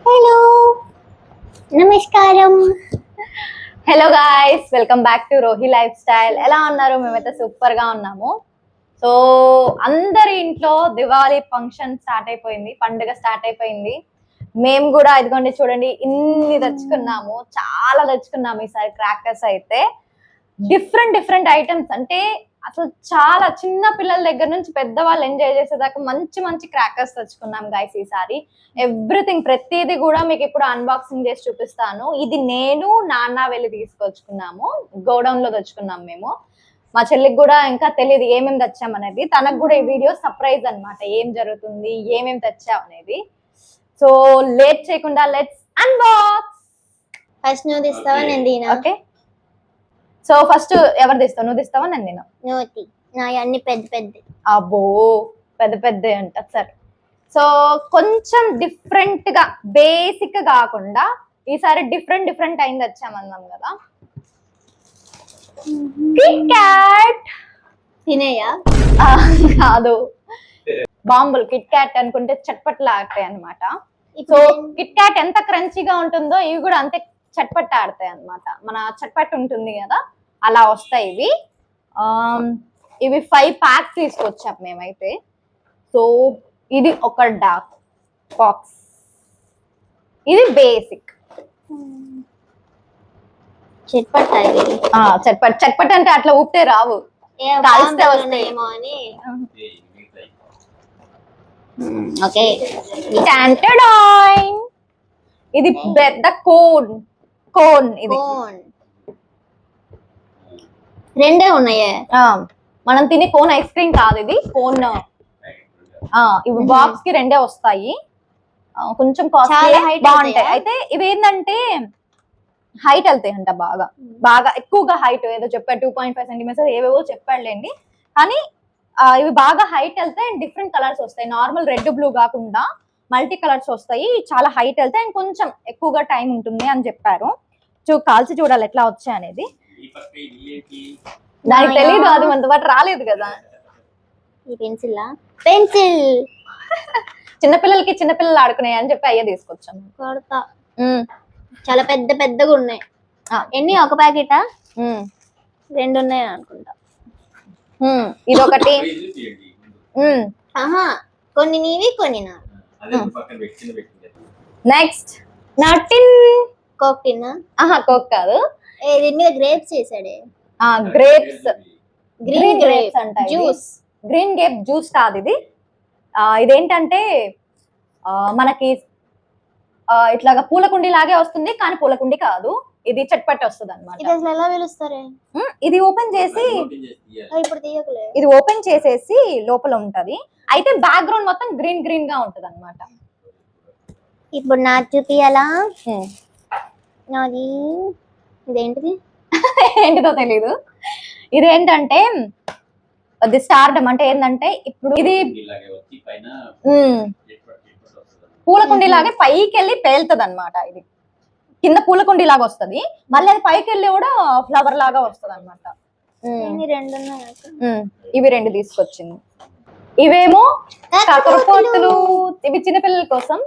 Hello నమస్కారం. Hello guys, welcome back to Rohi life style. ఎలా ఉన్నారు? మేమైతే సూపర్ గా ఉన్నాము. సో అందరి ఇంట్లో దివాళీ ఫంక్షన్ స్టార్ట్ అయిపోయింది, పండుగ స్టార్ట్ అయిపోయింది. మేము కూడా ఇదిగోండి చూడండి, ఇన్ని తెచ్చుకున్నాము, చాలా తెచ్చుకున్నాము ఈసారి. క్రాకర్స్ అయితే డిఫరెంట్ డిఫరెంట్ ఐటమ్స్, అంటే అసలు చాలా చిన్న పిల్లల దగ్గర నుంచి పెద్దవాళ్ళు ఎంజాయ్ చేసేదాకా మంచి మంచి క్రాకర్స్ తెచ్చుకున్నాం గైస్ ఈసారి. ఎవ్రీథింగ్, ప్రతిదీ కూడా మీకు ఇప్పుడు అన్బాక్సింగ్ చేసి చూపిస్తాను. ఇది నేను నాన్న వెళ్ళి తీసుకొచ్చుకున్నాము, గోడౌన్ లో తెచ్చుకున్నాం మేము. మా చెల్లికి కూడా ఇంకా తెలియదు ఏమేమి తెచ్చాం అనేది. తనకు కూడా ఈ వీడియో సర్ప్రైజ్ అన్నమాట, ఏం జరుగుతుంది, ఏమేమి తెచ్చాం అనేది. సో లేట్ చేయకుండా లెట్స్ అన్బాక్స్. ఫస్ట్ నువ్వు తీస్తావా నేను తీనా? ఓకే, సో ఫస్ట్ ఎవరు తీస్తావు? నువ్వు తీస్తావా నేను తినా? నువ్వు తీ. నా అన్ని పెద్ద పెద్ద. అబ్బో, పెద్ద పెద్ద అంట. సరే, సో కొంచెం డిఫరెంట్ గా, బేసిక్ కాకుండా ఈసారి డిఫరెంట్ డిఫరెంట్ అయింది వచ్చామన్నాం కదా. కిట్ క్యాట్ తినేయా? కాదు, బాంబులు. కిట్ క్యాట్ అనుకుంటే చట్పట్లు ఆడతాయి అనమాట. సో కిట్ క్యాట్ ఎంత క్రంచీగా ఉంటుందో ఇవి కూడా అంతే చట్పట్ ఆడతాయి అనమాట. మన చట్పట్ ఉంటుంది కదా, అలా వస్తాయి ఇవి. ఇవి 5 ప్యాక్స్ తీసుకొచ్చాం మేమైతే. సో ఇది ఒక డార్క్ బాక్స్, ఇది బేసిక్. చట్పట్ చట్పట్ చట్పట్ అంటే అట్లా ఊపితే రావు, కాల్స్తే వస్తాయేమో అని. ఓకే, ఇది పెద్ద కోన్. కోన్ ఇది రెండే ఉన్నాయే. మనం తినే కోన్ ఐస్ క్రీమ్ కాదు, ఇది కోన్. ఇవి బాక్స్ కి రెండే వస్తాయి. కొంచెం కాస్ట్లీ, బాగుంటాయి. అయితే ఇవి ఏంటంటే హైట్ వెళ్తాయి అంట, బాగా బాగా ఎక్కువగా హైట్. ఏదో చెప్పాడు 2.5 సెంటీమీటర్స్ ఏవేవో చెప్పాడులేండి. కానీ ఇవి బాగా హైట్ వెళ్తాయి అండ్ డిఫరెంట్ కలర్స్ వస్తాయి. నార్మల్ రెడ్ బ్లూ కాకుండా మల్టీ కలర్స్ వస్తాయి, చాలా హైట్ వెళ్తాయి అండ్ కొంచెం ఎక్కువగా టైం ఉంటుంది అని చెప్పారు. కాల్చి చూడాలి ఎట్లా వచ్చాయి అనేది. దానికి తెలియదు, అది మనతో పాటు రాలేదు కదా. ఈ పెన్సిల్ చిన్నపిల్లలకి చిన్నపిల్లలు ఆడుకున్నాయి అని చెప్పి అయ్యే తీసుకొచ్చాను. చాలా పెద్ద పెద్దగా ఉన్నాయి. ఎన్ని? ఒక ప్యాకెటా? 2 ఉన్నాయి అనుకుంటా. ఇది ఒకటి. కొన్ని నీవి, కొన్ని నా. నెక్స్ట్ నటిన్ కోక్ టిన్. కోక్ కాదు, దీని మీద గ్రేప్స్ చేసాడే. గ్రేప్స్, గ్రీన్ గ్రేప్స్ అంట, జ్యూస్. గ్రీన్ గ్రేప్ జ్యూస్ కాదు ఇది. ఇదేంటంటే మనకి ఇట్లాగా పూలకుండి లాగే వస్తుంది, కానీ పూలకుండి కాదు, ఇది చట్పట్ వస్తుంది అనమాట. ఎలా పిలుస్తారే? ఇది ఓపెన్ చేసి, ఇప్పుడు తీయకలే, ఇది ఓపెన్ చేసేసి లోపల ఉంటది. అయితే బ్యాక్గ్రౌండ్ మొత్తం గ్రీన్ గ్రీన్ గా ఉంటది అనమాట. ఇప్పుడు నా చూపియాలా? నాది ఇదేంటిది? ఏంటిదో తెలీదు. ఇదేంటంటే అది స్టార్డమ్. అంటే ఏంటంటే ఇప్పుడు ఇది పూలకుండి లాగే పైకి వెళ్ళి పేలుతుంది అనమాట. ఇది కింద పూలకుండి లాగా వస్తుంది, మళ్ళీ అది పైకి వెళ్ళి కూడా ఫ్లవర్ లాగా వస్తుంది అనమాట. ఇవి 2 తీసుకొచ్చింది. ఇవేమో కాకరపోతులు. ఇవి చిన్నపిల్లల కోసం,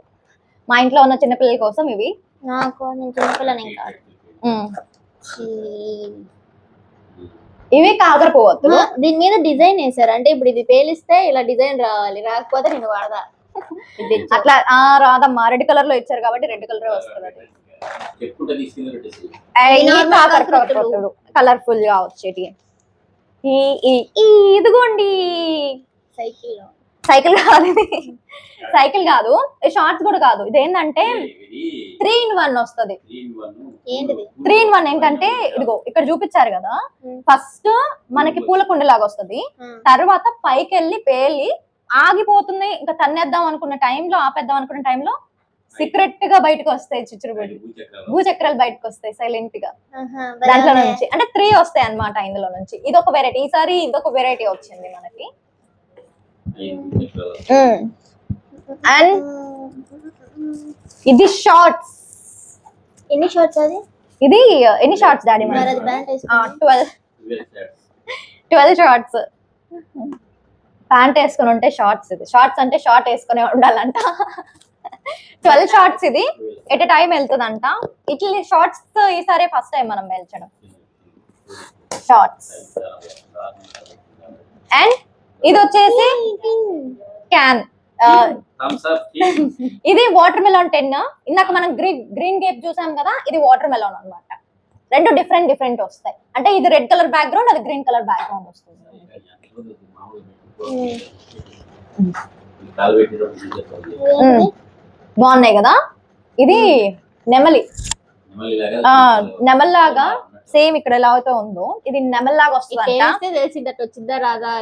మా ఇంట్లో ఉన్న చిన్నపిల్లల కోసం ఇవి. నాకు నేను చిన్నపిల్లని కాదు. ఇవి కాకరపోతులు. దీని మీద డిజైన్ వేసారు, అంటే ఇప్పుడు ఇది పేలిస్తే ఇలా డిజైన్ రావాలి, రాకపోతే నేను వాడదా. అట్లా రాదమ్మా, రెడ్ కలర్ లో ఇచ్చారు కాబట్టి రెడ్ కలర్ వస్తుంది. కలర్ఫుల్ గా వచ్చేటి. ఇదిగోండి సైకిల్. సైకిల్ కాదు ఇది, సైకిల్ కాదు, షార్ట్స్ కూడా కాదు. ఇదేంటంటే 3 in 1 వస్తుంది. ఏంటిది 3 in 1? ఏంటంటే ఇదిగో ఇక్కడ చూపించారు కదా, ఫస్ట్ మనకి పూలకుండి లాగా వస్తుంది, తర్వాత పైకి వెళ్ళి పేలి ఆగిపోతుంది. ఇంకా తన్నేద్దాం అనుకున్న టైంలో, ఆపేద్దాం అనుకున్న టైంలో సీక్రెట్ గా బయటకు వస్తాయి చిచ్చురుబడి భూచక్రాలు బయటకు వస్తాయి సైలెంట్ గా దాంట్లో నుంచి. అంటే 3 వస్తాయి అన్నమాట ఇందులో నుంచి. ఇది ఒక వెరైటీ, ఈసారి ఇదొక వెరైటీ వచ్చింది మనకి. అండ్ ఇది షార్ట్స్. ఎన్ని షార్ట్స్? అది ఇది ఎన్ని షార్ట్స్ డాడీ? 12 షార్ట్స్. ప్యాంట్ వేసుకుని ఉంటే షార్ట్స్. ఇది షార్ట్స్ అంటే షార్ట్ వేసుకునే ఉండాలంట. 12 షార్ట్స్ ఇది ఎట్ ఎ టైం వెళ్తుందంట. ఇట్లా షార్ట్స్ ఈసారి ఫస్ట్ టైం మనం వెళ్చడం షార్ట్స్. అండ్ ఇది వచ్చేసి క్యాన్, ఇది వాటర్ మెలాన్ 10. ఇందాక మనం గ్రీన్ గ్రేప్ చూసాం కదా, ఇది వాటర్ మెలాన్ అన్నమాట. రెండు డిఫరెంట్ వస్తాయి. అంటే ఇది రెడ్ కలర్ బ్యాక్గ్రౌండ్, అది గ్రీన్ కలర్ బ్యాక్గ్రౌండ్ వస్తుంది. బాగున్నాయి కదా. ఇది నెమలి, నెమల్లాగా సేమ్ ఇక్కడ ఎలా అయితే ఉందో ఇది నెమల్లాగా వస్తుంది. తెలిసిందట్టు వచ్చిందా రాదా,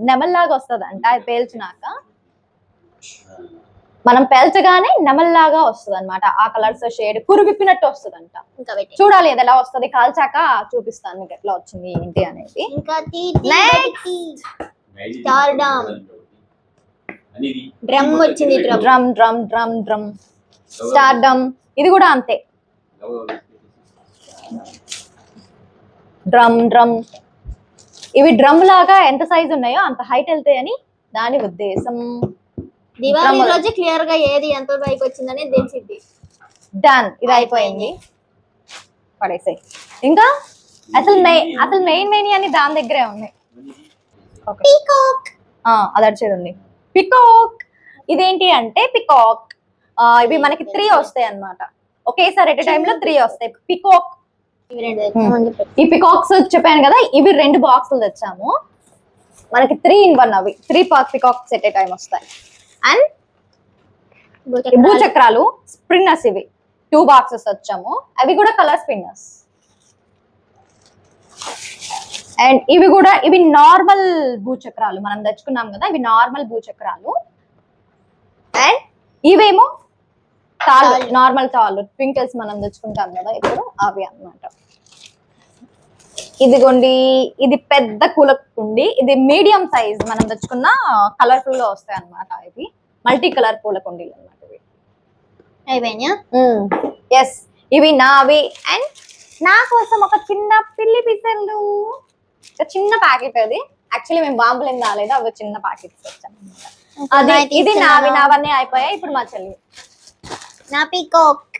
నెమల్లాగా వస్తుంది అంట. అది పేల్చినాక మనం పేల్చగానే నెమల్లాగా వస్తుంది అనమాట. ఆ కలర్స్ షేడ్ కురువిప్పినట్టు వస్తుంది అంట. చూడాలి అది ఎలా వస్తుంది, కాల్చాక చూపిస్తాను మీకు ఎట్లా వచ్చింది ఏంటి అనేది. ఇంకా డ్రమ్ వచ్చింది, drum drum drum drum star డమ్. ఇది కూడా అంతే, డ్రమ్ డ్రమ్. ఇవి డ్రమ్ లాగా ఎంత సైజ్ ఉన్నాయో అంత హైట్ వెళ్తాయని దాని ఉద్దేశం. దివాళీ రోజు క్లియర్ గా ఏది ఎంత పైకి వచ్చిందని తెలిసింది. డన్, ఇది అయిపోయింది, పడేసాయి. ఇంకా అసలు మెయిన్ అని దాని దగ్గరే ఉన్నాయి. పీకాక్, అది అడిచేది పికాక్. ఇదేంటి అంటే పికాక్. ఇవి మనకి 3 వస్తాయి అన్నమాట. ఒకేసారి ఎట్ టైమ్ లో 3 వస్తాయి. పికాక్, ఈ పికాక్స్ చెప్పాను కదా, ఇవి 2 బాక్సులు తెచ్చాము. మనకి 3 in 1 అవి 3 పికాక్స్ ఎట్ టైం వస్తాయి. అండ్ భూచక్రాలు స్పిన్నర్స్, ఇవి 2 బాక్సెస్ వచ్చాము. అవి కూడా కలర్ స్పిన్నర్స్. అండ్ ఇవి నార్మల్ భూచక్రాలు మనం తెచ్చుకున్నాం కదా, ఇవి నార్మల్ భూచక్రాలు. అండ్ ఇవేమో తాళ్ళు, నార్మల్ తాళ్ళు, ట్వింకిల్స్ మనం తెచ్చుకుంటాం కదా ఇప్పుడు, అవి అన్నమాట. ఇదిగోండి, ఇది పెద్ద పూలకుండి, ఇది మీడియం సైజ్ మనం తెచ్చుకున్న కలర్ఫుల్ గా వస్తాయి అన్నమాట. ఇవి మల్టీ కలర్ పూల కుండీలు అన్నమాట. ఎస్, ఇవి నావి. అండ్ నా కోసం ఒక చిన్న పిల్లి పిసెళ్ళు, చిన్న ప్యాకెట్. అది యాక్చువల్లీ మేము బాంబులు రాలేదు, అవి చిన్న ప్యాకెట్స్ వచ్చాను. అది ఇది నావన్నీ అయిపోయాయి. ఇప్పుడు మా చెల్లి. నా పీకాక్,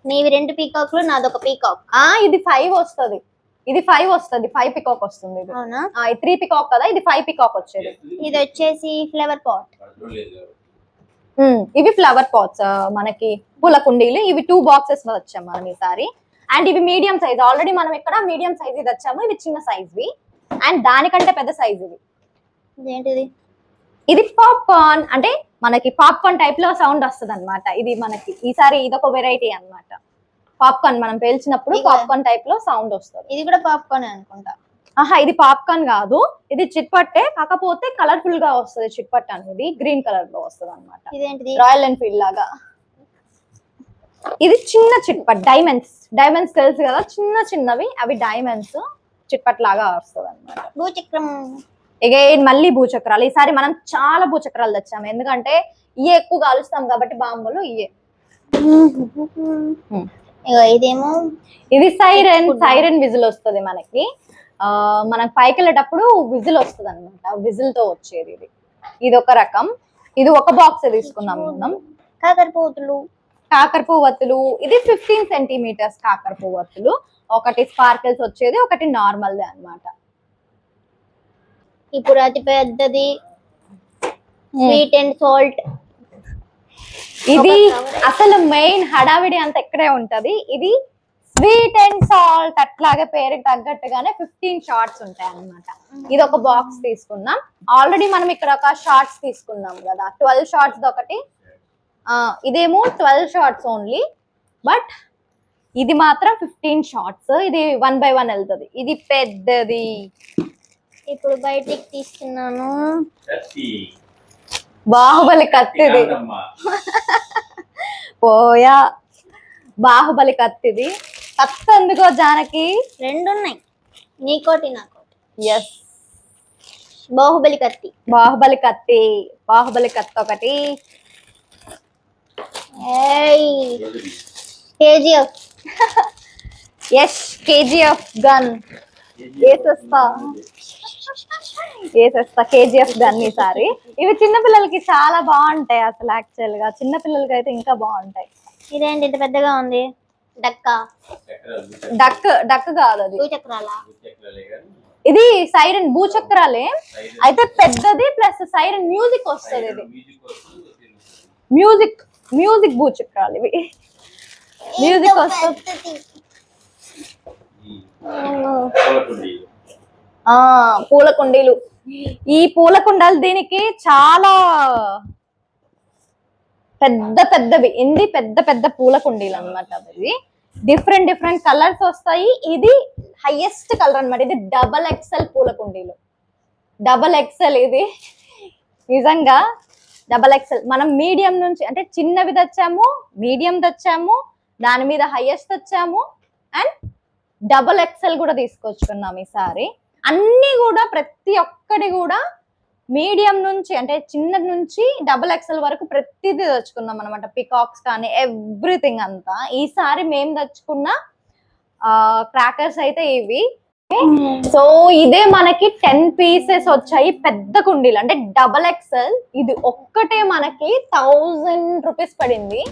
నీవి 2 పీకాక్లు, నాదొక పీకాక్. ఇది 5 వస్తుంది, ఇది 5 వస్తుంది, 5 పికాక్ వస్తుంది. ఇది 3 పికాక్ కదా, ఇది 5 పికాక్ వచ్చేది. ఇది వచ్చేసి ఫ్లవర్ పాట్. ఇవి ఫ్లవర్ పాట్స్ మనకి పూల కుండీలు. ఇవి 2 బాక్సెస్ వచ్చాము మనం ఈసారి. అండ్ ఇవి మీడియం సైజ్, ఆల్రెడీ మనం ఇక్కడ మీడియం సైజ్ ఇది వచ్చాము. ఇవి చిన్న సైజ్వి. అండ్ దానికంటే పెద్ద సైజ్ ఇది. ఏంటిది? ఇది పాప్కార్న్. అంటే మనకి పాప్కార్న్ టైప్ లో సౌండ్ వస్తుంది అనమాట. ఇది మనకి ఈసారి ఇదొక వెరైటీ అన్నమాట. పాప్కార్న్ మనం పేల్చినప్పుడు పాప్కార్న్ టైప్ లో సౌండ్ వస్తుంది. ఇది కూడా పాప్కార్న్ అనుకుంటా. ఇది పాప్కార్న్ కాదు, ఇది చిట్పట్టే, కాకపోతే కలర్ఫుల్ గా వస్తుంది. చిట్పట్ అనేది గ్రీన్ కలర్ లో వస్తుంది అనమాట. ఇదేంటిది? రాయల్ ఎన్ఫీల్డ్ లాగా. ఇది చిన్న చిట్పట్, డైమండ్స్ తెలుసు కదా, చిన్నవి అవి డైమండ్స్ చిట్పట్ లాగా వస్తుంది అనమాట. భూచక్రం. అగైన్ మళ్ళీ భూచక్రాలు. ఈసారి మనం చాలా భూచక్రాలు తెచ్చాము, ఎందుకంటే ఇవే ఎక్కువ కాలుస్తాం కాబట్టి బాంబులు ఇవే. ఇదేమో ఇది సైరన్ విజిల్ వస్తుంది మనకి. మనకి పైకి వెళ్ళేటప్పుడు విజిల్ వస్తుంది అనమాట, విజిల్ తో వచ్చేది. ఇది ఒక రకం. ఇది ఒక బాక్స్ తీసుకున్నాం మనం. కాకర పువ్వొత్తులు. ఇది 15 సెంటీమీటర్స్ కాకర పువ్వొత్తులు. ఒకటి స్పార్కిల్స్ వచ్చేది, ఒకటి నార్మల్ దే అన్నమాట. ఇప్పుడు అతి పెద్దది స్వీట్ అండ్ సాల్ట్. ఇది అసలు మెయిన్ హడావిడి అంతా ఇక్కడే ఉంటది. ఇది స్వీట్ అండ్ సాల్ట్, అట్లాగే పేరుకి తగ్గట్టుగానే 15 షార్ట్స్ ఉంటాయి అన్నమాట. ఇది ఒక బాక్స్ తీసుకున్నాం. ఆల్రెడీ మనం ఇక్కడ ఒక షార్ట్స్ తీసుకున్నాం కదా, 12 షార్ట్స్ ఒకటి. ఇదేమో 12 షార్ట్స్ ఓన్లీ, బట్ ఇది మాత్రం 15 షార్ట్స్. ఇది 1 by 1 వెళ్తుంది. ఇది పెద్దది. ఇప్పుడు బయటికి తీస్తున్నాను. బాహుబలి కత్తిది. పోయా, బాహుబలి కత్తిది. కత్తి ఎందుకో జానకి 2 ఉన్నాయి, నీకోటి నాకోటి. ఎస్, బాహుబలి కత్తి. బాహుబలి కత్తి ఒకటి. కేజీఎఫ్. ఎస్, కేజీఎఫ్ గన్ వేసేస్తా. వేసేస్తా కేజీఎఫ్ గన్ ఈసారి. ఇవి చిన్నపిల్లలకి చాలా బాగుంటాయి అసలు, యాక్చువల్ గా చిన్నపిల్లలకి అయితే ఇంకా బాగుంటాయి. ఇదేంటి ఇంత పెద్దగా ఉంది? డక్క? డక్ కాదు అది, చక్రాల. ఇది సైరన్ భూచక్రాలే అయితే పెద్దది, ప్లస్ సైరన్ మ్యూజిక్ వస్తుంది. ఇది మ్యూజిక్ భూచక్రాలు ఇవి, మ్యూజిక్ వస్తుంది. పూల కుండీలు, ఈ పూల కుండలు దీనికి చాలా పెద్దవి, ఇది పెద్ద పూల కుండీలు అనమాట. ఇవి డిఫరెంట్ కలర్స్ వస్తాయి. ఇది హైయెస్ట్ కలర్ అన్నమాట. ఇది XXL పూల కుండీలు, XXL. ఇది నిజంగా XXL. మనం మీడియం నుంచి అంటే చిన్నవి తెచ్చాము, మీడియం తెచ్చాము, దాని మీద హైయెస్ట్ తెచ్చాము, అండ్ XXL కూడా తీసుకొచ్చుకున్నాం ఈసారి. అన్ని కూడా ప్రతి ఒక్కటి కూడా మీడియం నుంచి అంటే చిన్న నుంచి XXL వరకు ప్రతిదీ తెచ్చుకున్నాం అనమాట. పికాక్స్ కానీ ఎవ్రీథింగ్ అంతా. ఈసారి మేము తెచ్చుకున్న క్రాకర్స్ అయితే ఇవి. సో ఇదే మనకి 10 పీసెస్ వచ్చాయి, పెద్ద కుండీలు అంటే XXL. ఇది ఒక్కటే మనకి 1000 రూపీస్ పడింది.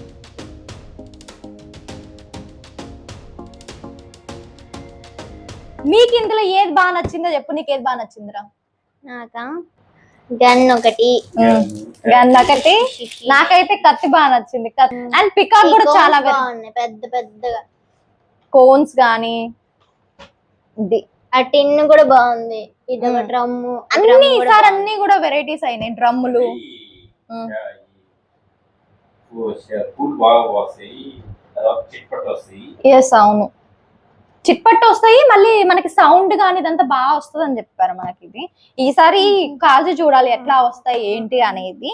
మీకు ఇందులో ఏది బాగా నచ్చిందో చెప్పు, నీకు ఏది బాగా నచ్చిందిరా? నాకా గన్ ఒకటి, నాకైతే కత్తి బాగా నచ్చింది. అండ్ పికాక్ కూడా చాలా బాగున్నాయి, పెద్దగా కోన్స్ గానీ. ఆ టిన్ కూడా బాగుంది. ఇది ఒక డ్రమ్ము, అన్ని ఈసారి అన్ని కూడా వెరైటీస్ అయినాయి. డ్రమ్ములు ఎస్ అవును, చిట్పట్టు వస్తాయి. మళ్ళీ మనకి సౌండ్ కానీ ఇదంతా బాగా వస్తుంది అని చెప్పారు మనకి. ఇది ఈసారి కాల్చి చూడాలి ఎట్లా వస్తాయి ఏంటి అనేది.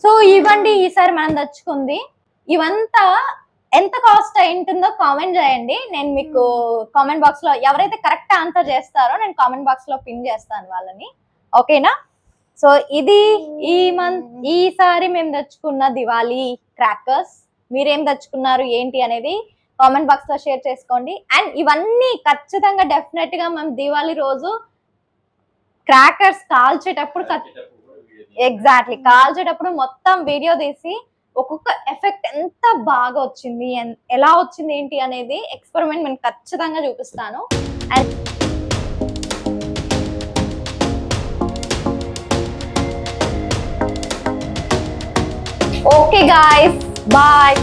సో ఇవ్వండి ఈసారి మనం తెచ్చుకుంది. ఇవంతా ఎంత కాస్ట్ అయింటుందో కామెంట్ చేయండి. నేను మీకు కామెంట్ బాక్స్ లో ఎవరైతే కరెక్ట్ ఆన్సర్ చేస్తారో నేను కామెంట్ బాక్స్ లో పిన్ చేస్తాను వాళ్ళని, ఓకేనా? సో ఇది ఈసారి మేము తెచ్చుకున్న దివాళీ క్రాకర్స్. మీరేం తెచ్చుకున్నారు ఏంటి అనేది కామెంట్ బాక్స్ లో షేర్ చేసుకోండి. అండ్ ఇవన్నీ ఖచ్చితంగా డెఫినెట్ గా మేము దివాళీ రోజు క్రాకర్స్ కాల్చేటప్పుడు ఎగ్జాక్ట్లీ కాల్చేటప్పుడు మొత్తం వీడియో తీసి ఒక్కొక్క ఎఫెక్ట్ ఎంత బాగా వచ్చింది, ఎలా వచ్చింది ఏంటి అనేది ఎక్స్పెరిమెంట్ నేను ఖచ్చితంగా చూపిస్తాను. And okay guys, bye.